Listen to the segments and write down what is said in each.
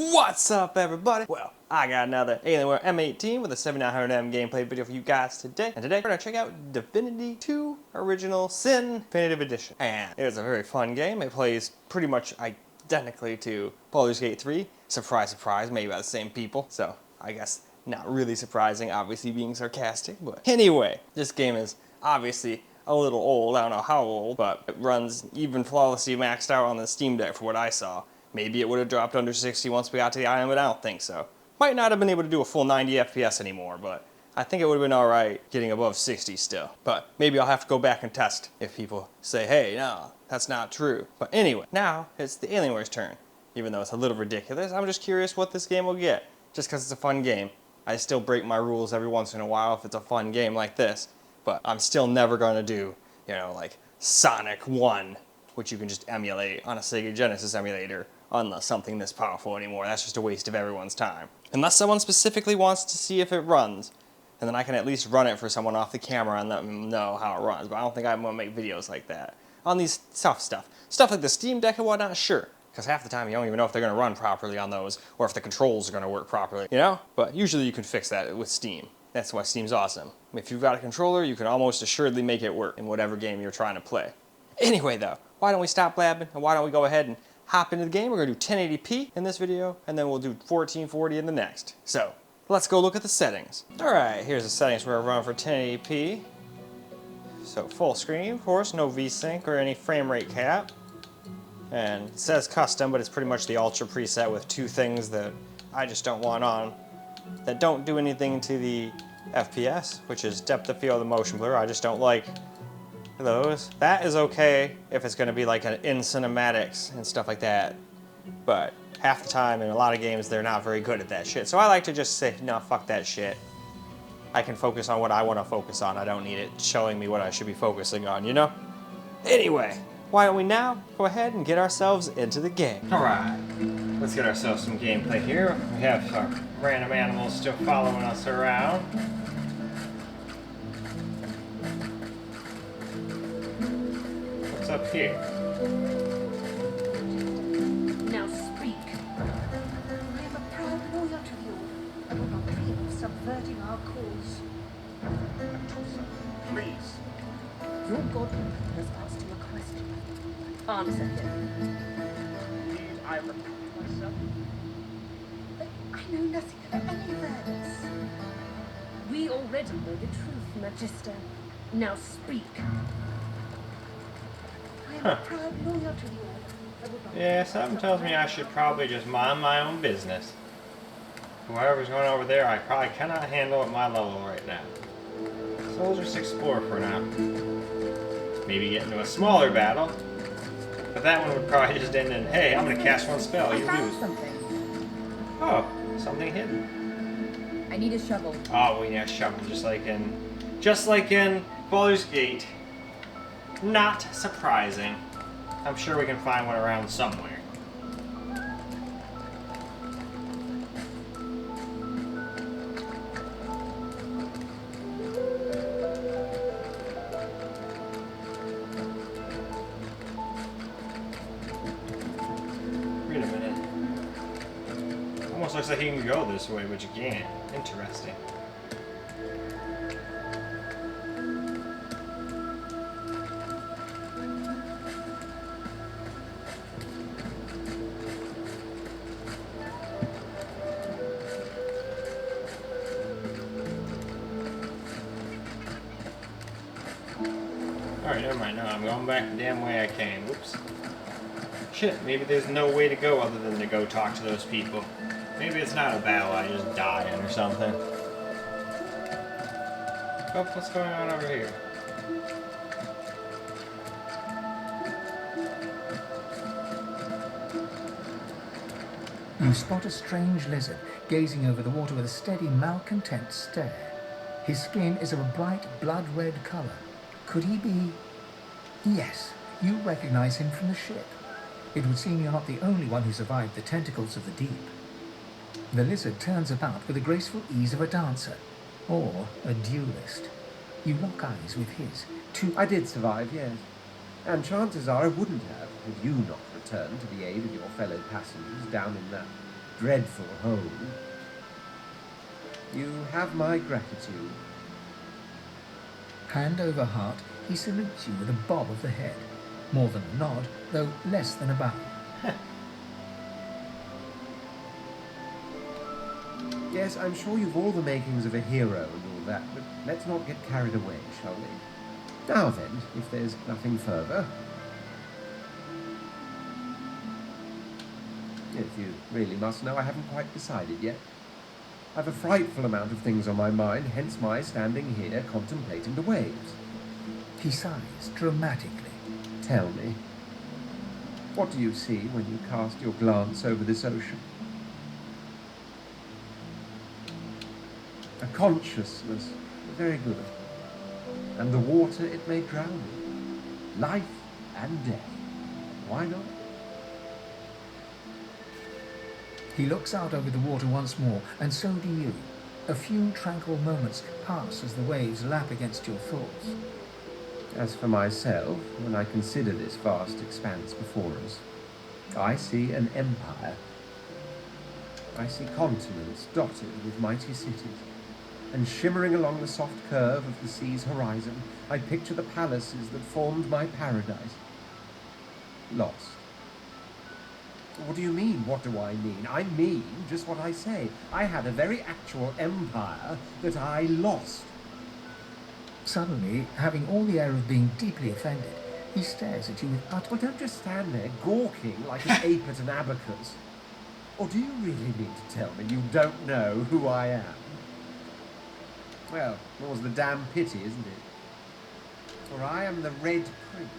What's up, everybody? Well, I got another Alienware M18 with a 7900m gameplay video for you guys today. And today we're going to check out Divinity Original Sin Definitive Edition. And it is a very fun game. It plays pretty much identically to Baldur's Gate 3. Surprise, surprise, made by the same people. So, I guess not really surprising, obviously being sarcastic. But anyway, this game is obviously a little old. I don't know how old, but it runs even flawlessly maxed out on the Steam Deck for what I saw. Maybe it would have dropped under 60 once we got to the island, but I don't think so. Might not have been able to do a full 90 FPS anymore, but I think it would have been alright getting above 60 still. But maybe I'll have to go back and test if people say, hey, no, that's not true. But anyway, now it's the Alienware's turn. Even though it's a little ridiculous, I'm just curious what this game will get. Just because it's a fun game. I still break my rules every once in a while if it's a fun game like this. But I'm still never going to do, like Sonic 1, which you can just emulate on a Sega Genesis emulator. Unless something this powerful anymore. That's just a waste of everyone's time. Unless someone specifically wants to see if it runs, and then I can at least run it for someone off the camera and let them know how it runs. But I don't think I'm going to make videos like that. On these soft stuff. Stuff like the Steam Deck and whatnot, sure. Because half the time you don't even know if they're going to run properly on those, or if the controls are going to work properly, But usually you can fix that with Steam. That's why Steam's awesome. If you've got a controller, you can almost assuredly make it work in whatever game you're trying to play. Anyway though, why don't we stop blabbing, and why don't we go ahead and hop into the game. We're going to do 1080p in this video, and then we'll do 1440 in the next. So, let's go look at the settings. Alright, here's the settings we're running for 1080p. So, full screen, of course, no VSync or any frame rate cap. And it says custom, but it's pretty much the ultra preset with two things that I just don't want on that don't do anything to the FPS, which is depth of field and motion blur. I just don't like those. That is okay if it's going to be like in cinematics and stuff like that, but half the time in a lot of games they're not very good at that shit. So I like to just say, no, fuck that shit. I can focus on what I want to focus on. I don't need it showing me what I should be focusing on, Anyway, why don't we now go ahead and get ourselves into the game. Alright, let's get ourselves some gameplay here. We have our random animals still following us around. Up here. Now speak. I am a proud loyal to you. I will not dream of subverting our cause. Please. Your godmother has asked you a question. Answer him. Need I repeat myself? But I know nothing of any of this. We already know the truth, Magister. Now speak. Yeah, something tells me I should probably just mind my own business. Whatever's going over there, I probably cannot handle at my level right now. So we'll just explore for now. Maybe get into a smaller battle. But that one would probably just end in, hey, I'm going to cast one spell, you lose. Something. Oh, something hidden. I need a shovel. Oh, we need a shovel, just like in Baldur's Gate. Not surprising. I'm sure we can find one around somewhere. Wait a minute. Almost looks like you can go this way, but you can't. Interesting. Alright, never mind. No, I'm going back the damn way I came. Whoops. Shit, maybe there's no way to go other than to go talk to those people. Maybe it's not a battle, I just die in or something. Oh, what's going on over here? You spot a strange lizard gazing over the water with a steady, malcontent stare. His skin is of a bright, blood-red color. Could he be... Yes, you recognize him from the ship. It would seem you're not the only one who survived the tentacles of the deep. The lizard turns about with the graceful ease of a dancer, or a duelist. You lock eyes with his. I did survive, yes. And chances are I wouldn't have, had you not returned to the aid of your fellow passengers down in that dreadful home. You have my gratitude. Hand over heart, he salutes you with a bob of the head. More than a nod, though less than a bow. Yes, I'm sure you've all the makings of a hero and all that, but let's not get carried away, shall we? Now then, if there's nothing further. If you really must know, I haven't quite decided yet. I've a frightful amount of things on my mind, hence my standing here contemplating the waves. He sighs dramatically. Tell me, what do you see when you cast your glance over this ocean? A consciousness, very good. And the water it may drown in. Life and death. Why not? He looks out over the water once more, and so do you. A few tranquil moments pass as the waves lap against your thoughts. As for myself, when I consider this vast expanse before us, I see an empire. I see continents dotted with mighty cities, and shimmering along the soft curve of the sea's horizon, I picture the palaces that formed my paradise. Lost. What do you mean, what do I mean? I mean just what I say. I had a very actual empire that I lost. Suddenly, having all the air of being deeply offended, he stares at you with utter... Well, don't just stand there gawking like an ape at an abacus. Or do you really mean to tell me you don't know who I am? Well, more's the damn pity, isn't it? For I am the Red Prince,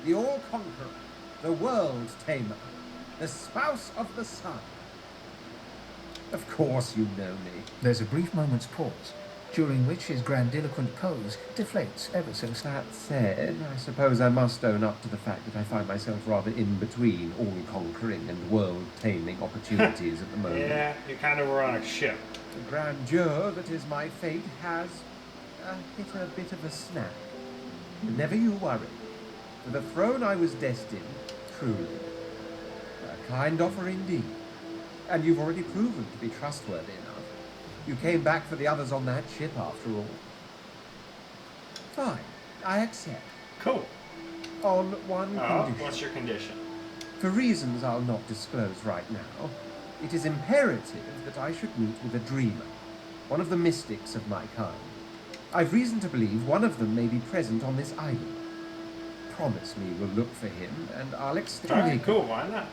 the All-Conqueror, the World-Tamer, the Spouse of the Sun. Of course you know me. There's a brief moment's pause, during which his grandiloquent pose deflates ever so slightly. That said, I suppose I must own up to the fact that I find myself rather in between all-conquering and world-taming opportunities at the moment. Yeah, you kind of were on a ship. The grandeur that is my fate has hit a bit of a snag. But never you worry. For the throne I was destined, truly. A kind offer indeed. And you've already proven to be trustworthy enough. You came back for the others on that ship, after all. Fine, I accept. Cool. On one condition. What's your condition? For reasons I'll not disclose right now, it is imperative that I should meet with a dreamer, one of the mystics of my kind. I've reason to believe one of them may be present on this island. Promise me you'll look for him, and I'll extend... Alright, cool, why not?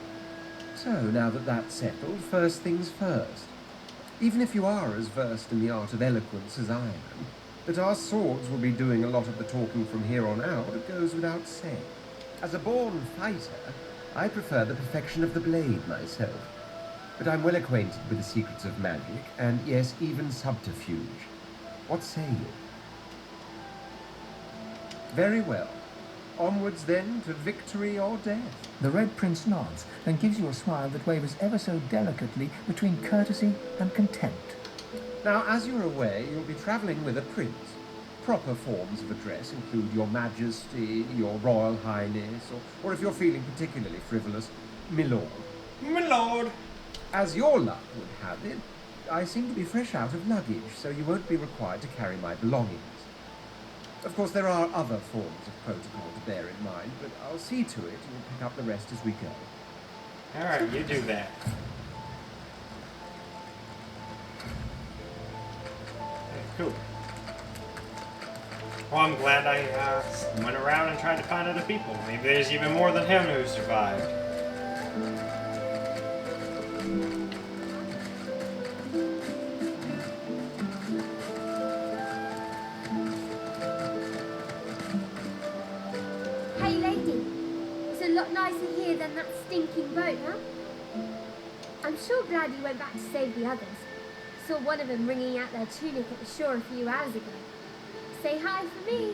So, now that that's settled, first things first. Even if you are as versed in the art of eloquence as I am, that our swords will be doing a lot of the talking from here on out, it goes without saying. As a born fighter, I prefer the perfection of the blade myself. But I'm well acquainted with the secrets of magic, and yes, even subterfuge. What say you? Very well. Onwards then to victory or death. The Red Prince nods and gives you a smile that wavers ever so delicately between courtesy and contempt. Now, as you're aware, you'll be travelling with a prince. Proper forms of address include Your Majesty, Your Royal Highness, or if you're feeling particularly frivolous, Milord. Milord! As your luck would have it, I seem to be fresh out of luggage, so you won't be required to carry my belongings. Of course, there are other forms of protocol to bear in mind, but I'll see to it and pick up the rest as we go. Alright, you do that. Cool. Well, I'm glad I went around and tried to find other people. Maybe there's even more than him who survived. Hey lady, it's a lot nicer here than that stinking boat, huh? I'm sure glad you went back to save the others. Saw one of them wringing out their tunic at the shore a few hours ago. Say hi for me.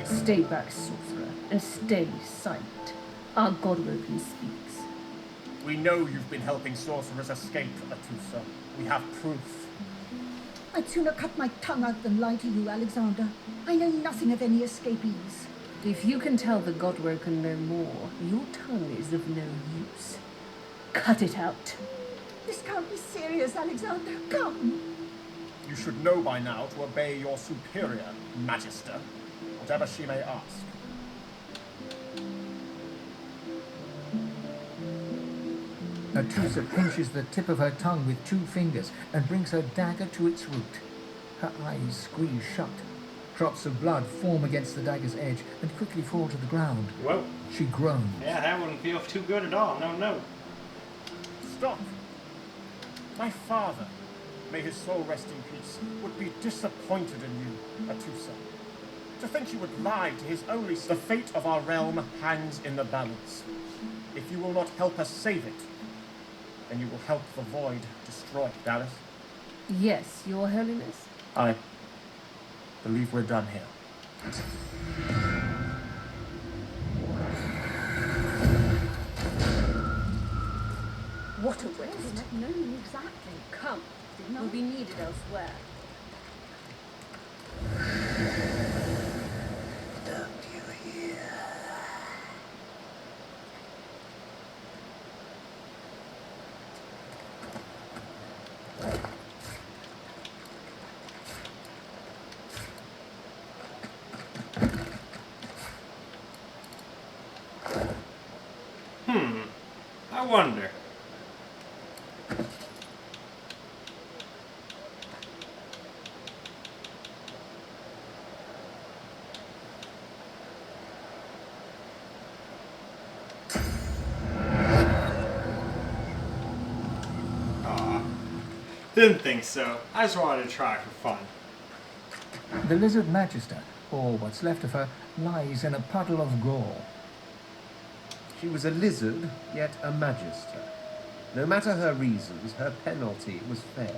Stay back, sorcerer, and stay silent. Our god Roken speaks. We know you've been helping sorcerers escape, Atusa. We have proof. I'd sooner cut my tongue out than lie to you, Alexander. I know nothing of any escapees. If you can tell the Godwoken no more, your tongue is of no use. Cut it out. This can't be serious, Alexander. Come. You should know by now to obey your superior, Magister, whatever she may ask. Atusa pinches the tip of her tongue with 2 fingers and brings her dagger to its root. Her eyes squeeze shut. Drops of blood form against the dagger's edge and quickly fall to the ground. Whoa. She groans. Yeah, that wouldn't feel too good at all. No, no. Stop! My father, may his soul rest in peace, would be disappointed in you, Atusa. To think you would lie to his only son. The fate of our realm hangs in the balance. If you will not help us save it, then you will help the Void destroy Dallas. Yes, Your Holiness. I believe we're done here. What a waste. No, exactly. Come, we'll be needed elsewhere. I wonder. Didn't think so. I just wanted to try for fun. The lizard magister, or what's left of her, lies in a puddle of gore. She was a lizard, yet a magister. No matter her reasons, her penalty was fair.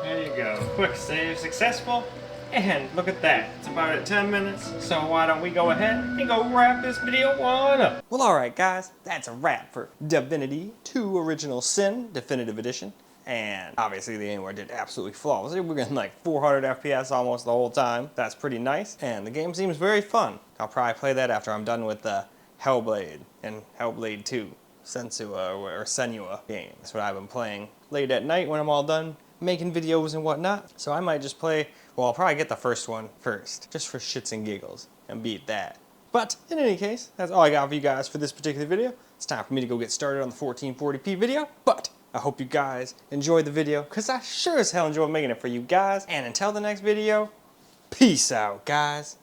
There you go. Quick save successful. And look at that. It's about at 10 minutes. So why don't we go ahead and go wrap this video on up. Well, alright guys. That's a wrap for Divinity 2 Original Sin Definitive Edition. And obviously the Alienware did absolutely flawless. We're getting like 400 FPS almost the whole time. That's pretty nice. And the game seems very fun. I'll probably play that after I'm done with Hellblade and Hellblade 2. Senua or Senua game. That's what I've been playing late at night when I'm all done making videos and whatnot. So I might just play, well, I'll probably get the first one first, just for shits and giggles, and beat that. But in any case, that's all I got for you guys for this particular video. It's time for me to go get started on the 1440p video, but I hope you guys enjoyed the video, because I sure as hell enjoyed making it for you guys. And until the next video, peace out, guys.